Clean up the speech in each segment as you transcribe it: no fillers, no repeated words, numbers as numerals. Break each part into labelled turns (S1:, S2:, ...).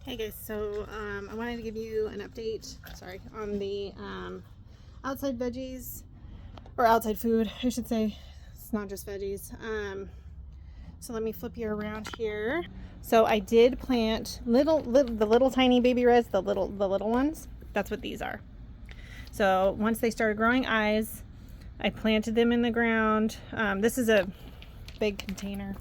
S1: Hey guys, so I wanted to give you an update, on the outside veggies, or outside food, I should say. It's not just veggies. So let me flip you around here. So I did plant the little tiny baby reds, the little ones. That's what these are. So once they started growing eyes, I planted them in the ground. This is a big container.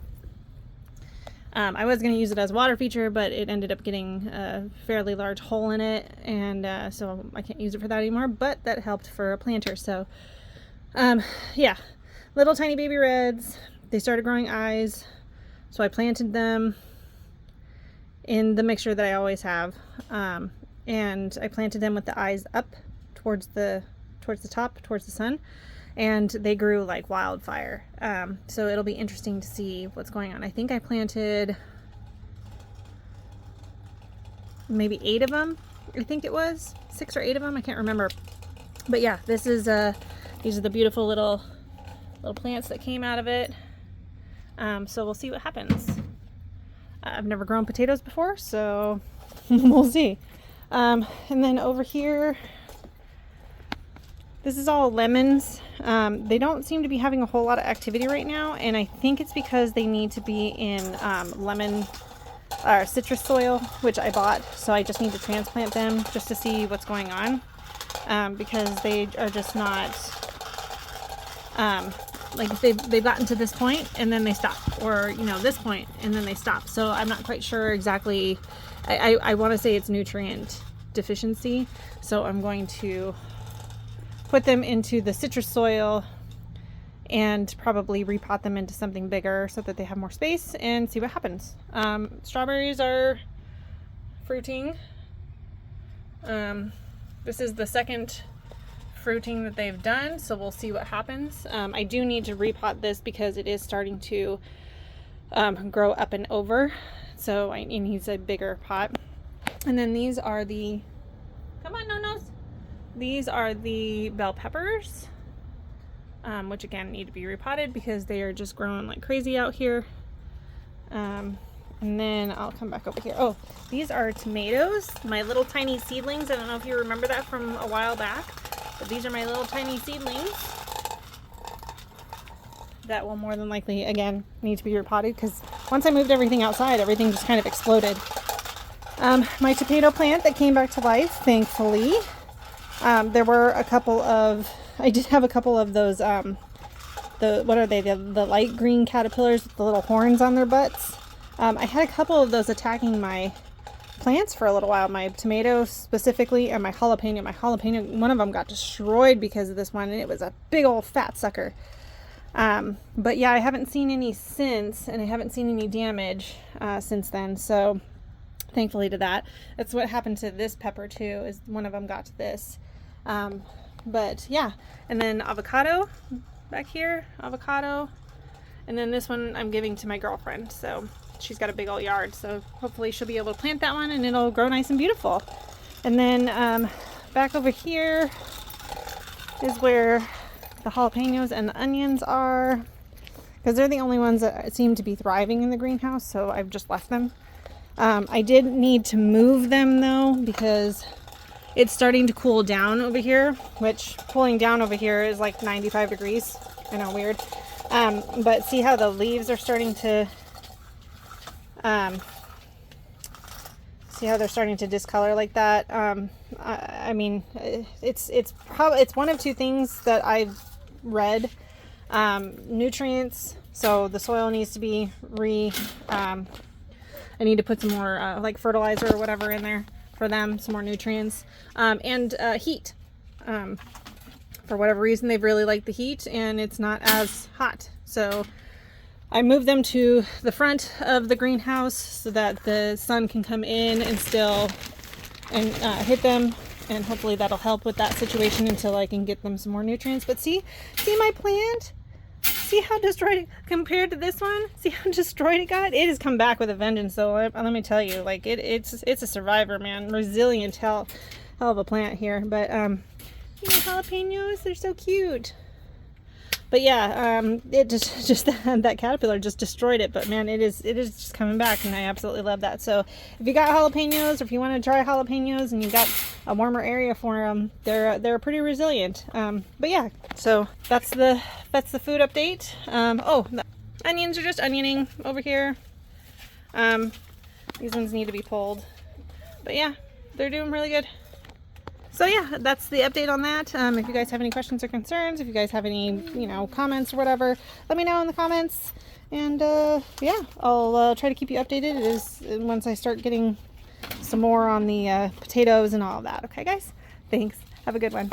S1: I was going to use it as a water feature, but it ended up getting a fairly large hole in it, and so I can't use it for that anymore, but that helped for a planter. So yeah, little tiny baby reds, they started growing eyes, so I planted them in the mixture that I always have, and I planted them with the eyes up towards the top, towards the sun, and they grew like wildfire. So it'll be interesting to see what's going on. I think I planted maybe 8 of them. I think it was 6 or 8 of them. I can't remember. But yeah, this is these are the beautiful little plants that came out of it. So we'll see what happens. I've never grown potatoes before, so we'll see. And then over here, this is all lemons. They don't seem to be having a whole lot of activity right now, and I think it's because they need to be in lemon or citrus soil, which I bought. So I just need to transplant them just to see what's going on, because they are just not like they've gotten to this point and then they stop, or this point and then they stop. So I'm not quite sure exactly. I want to say it's nutrient deficiency, so I'm going to put them into the citrus soil and probably repot them into something bigger so that they have more space and see what happens. Strawberries are fruiting. This is the second fruiting that they've done, so we'll see what happens. I do need to repot this because it is starting to grow up and over, so it needs a bigger pot. And then these are the, come on, no-nos. These are the bell peppers, which again need to be repotted because they are just growing like crazy out here. And then I'll come back over here. Oh, these are tomatoes, my little tiny seedlings. I don't know if you remember that from a while back, but these are my little tiny seedlings that will more than likely, again, need to be repotted because once I moved everything outside, everything just kind of exploded. My tomato plant that came back to life, thankfully. There were a couple of, I did have a couple of those, what are they, the light green caterpillars with the little horns on their butts. I had a couple of those attacking my plants for a little while, my tomatoes specifically, and my jalapeno. My jalapeno, one of them got destroyed because of this one, and it was a big old fat sucker. But yeah, I haven't seen any since, and I haven't seen any damage since then, so thankfully to that. That's what happened to this pepper too, is one of them got to this. But yeah, and then avocado back here, avocado, and then this one I'm giving to my girlfriend, so she's got a big old yard, so hopefully she'll be able to plant that one and it'll grow nice and beautiful. And then back over here is where the jalapenos and the onions are, because they're the only ones that seem to be thriving in the greenhouse, so I've just left them. I did need to move them though, because it's starting to cool down over here, which cooling down over here is like 95 degrees. I know, weird. But see how the leaves are starting to, see how they're starting to discolor like that? I mean, it's one of two things that I've read. Nutrients, so the soil needs to be I need to put some more like fertilizer or whatever in there for them, some more nutrients, and heat. For whatever reason, they've really liked the heat and it's not as hot. So I moved them to the front of the greenhouse so that the sun can come in and still hit them, and hopefully that'll help with that situation until I can get them some more nutrients. But see my plant? See how destroyed it, compared to this one? See how destroyed it got? It has come back with a vengeance, though. Let me tell you, like it's a survivor, man. Resilient hell of a plant here. But jalapenos, they're so cute. But yeah, it just that caterpillar just destroyed it. But man, it is just coming back, and I absolutely love that. So if you got jalapenos, or if you want to try jalapenos and you got a warmer area for them, they're pretty resilient. But yeah, so that's the food update. Oh, the onions are just onioning over here. These ones need to be pulled, but yeah, they're doing really good. So yeah, that's the update on that. If you guys have any questions or concerns, if you guys have any, comments or whatever, let me know in the comments. And yeah, I'll try to keep you updated. It is once I start getting some more on the potatoes and all of that. Okay, guys? Thanks. Have a good one.